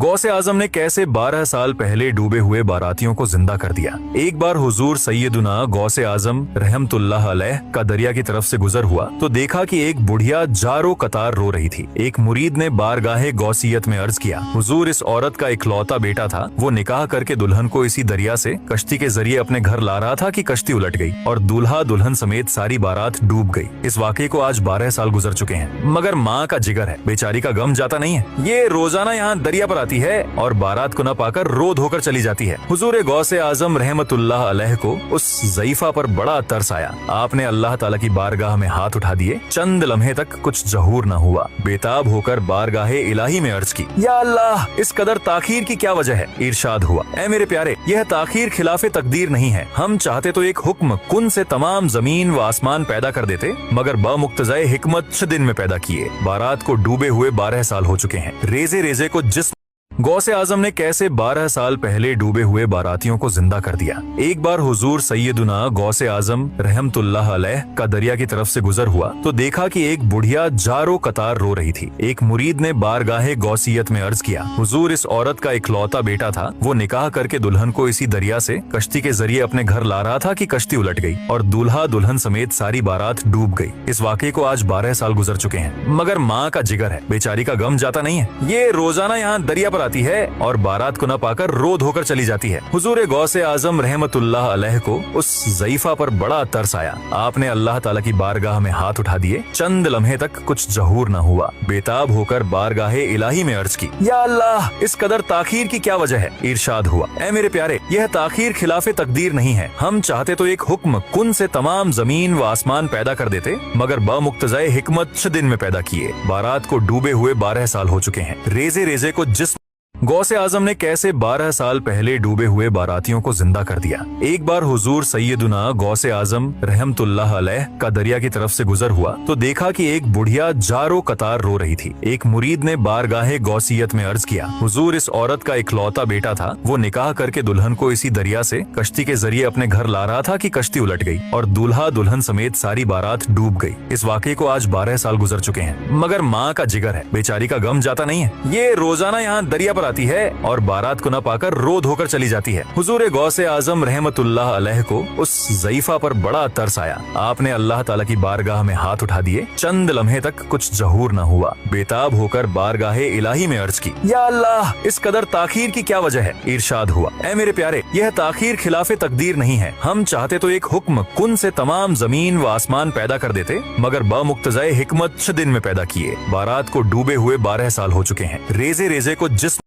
गौसे आजम ने कैसे 12 साल पहले डूबे हुए बारातियों को जिंदा कर दिया। एक बार हुजूर सैयदुना गौसे आजम रहमतुल्लाह अलैह का दरिया की तरफ से गुजर हुआ तो देखा कि एक बुढ़िया जारो कतार रो रही थी। एक मुरीद ने बारगाहे गौसियत में अर्ज किया, हुजूर इस औरत का इकलौता बेटा था, वो निकाह करके दुल्हन को इसी दरिया से कश्ती के जरिए अपने घर ला रहा था कि कश्ती उलट गई और दूल्हा दुल्हन समेत सारी बारात डूब गई। इस वाक़े को आज 12 साल गुजर चुके हैं, मगर माँ का जिगर है, बेचारी का गम जाता नहीं है। ये रोजाना यहाँ दरिया पर आती है और बारात को न पाकर रो धोकर चली जाती है। हुजूर गौसे आजम रहमतुल्लाह अलैह को उस ज़ईफा पर बड़ा तरस आया। आपने अल्लाह ताला की बारगाह में हाथ उठा दिए। चंद लम्हे तक कुछ जहूर न हुआ। बेताब होकर बारगाहे इलाही में अर्ज की, या अल्लाह, इस कदर ताखीर की क्या वजह है? इरशाद हुआ, ऐ मेरे प्यारे, यह ताखीर खिलाफे तकदीर नहीं है। हम चाहते तो एक हुक्म कुन से तमाम जमीन व आसमान पैदा कर देते, मगर बमुक्तज़ाए हिकमत 6 दिन में पैदा किए। बारात को डूबे हुए 12 साल हो चुके हैं। रेजे रेजे को जिस्म गौसे आजम ने कैसे 12 साल पहले डूबे हुए बारातियों को जिंदा कर दिया। एक बार हुजूर सैयदुना गौसे आजम रहमतुल्लाह अलैह का दरिया की तरफ से गुजर हुआ तो देखा कि एक बुढ़िया जारो कतार रो रही थी। एक मुरीद ने बारगाहे गौसियत में अर्ज किया, हुजूर इस औरत का इकलौता बेटा था, वो निकाह करके दुल्हन को इसी दरिया से कश्ती के जरिए अपने घर ला रहा था कि कश्ती उलट गई और दूल्हा दुल्हन समेत सारी बारात डूब गई। इस वाक़े को आज 12 साल गुजर चुके हैं, मगर माँ का जिगर है, बेचारी का गम जाता नहीं है। ये रोजाना यहाँ दरिया पर आती है और बारात को न पाकर रो धोकर चली जाती है। हुजूर गौसे आजम रहमतुल्लाह अलैह को उस ज़ईफा पर बड़ा तरस आया। आपने अल्लाह ताला की बारगाह में हाथ उठा दिए। चंद लम्हे तक कुछ जहूर न हुआ। बेताब होकर बारगाहे इलाही में अर्ज की, या अल्लाह, इस कदर ताखीर की क्या वजह है? इरशाद हुआ, ऐ मेरे प्यारे, यह ताखीर खिलाफे तकदीर नहीं है। हम चाहते तो एक हुक्म कुन से तमाम जमीन व आसमान पैदा कर देते, मगर बमुक्तज़ाए हिकमत 6 दिन में पैदा किए। बारात को डूबे हुए 12 साल हो चुके हैं। रेजे रेजे को जिस्म गौसे आजम ने कैसे 12 साल पहले डूबे हुए बारातियों को जिंदा कर दिया। एक बार हुजूर सैयदुना गौसे आजम रहमतुल्लाह अलैह का दरिया की तरफ से गुजर हुआ तो देखा कि एक बुढ़िया जारो कतार रो रही थी। एक मुरीद ने बारगाहे गौसियत में अर्ज किया, हुजूर इस औरत का इकलौता बेटा था, वो निकाह करके दुल्हन को इसी दरिया से कश्ती के जरिए अपने घर ला रहा था कि कश्ती उलट गई और दूल्हा दुल्हन समेत सारी बारात डूब गई। इस वाक़े को आज 12 साल गुजर चुके हैं, मगर माँ का जिगर है, बेचारी का गम जाता नहीं है। ये रोजाना यहाँ दरिया पर आती है और बारात को न पाकर रो धोकर चली जाती है। हुजूर गौसे आजम रहमतुल्लाह अलैह को उस ज़ईफा पर बड़ा तरस आया। आपने अल्लाह ताला की बारगाह में हाथ उठा दिए। चंद लम्हे तक कुछ जहूर न हुआ। बेताब होकर बारगाहे इलाही में अर्ज की, या अल्लाह, इस कदर ताखीर की क्या वजह है? इरशाद हुआ, ऐ मेरे प्यारे, यह ताखीर खिलाफे तकदीर नहीं है। हम चाहते तो एक हुक्म कुन से तमाम जमीन व आसमान पैदा कर देते, मगर बमुक्तज़ाए हिकमत 6 दिन में पैदा किए। बारात को डूबे हुए 12 साल हो चुके हैं। रेजे रेजे को जिस्म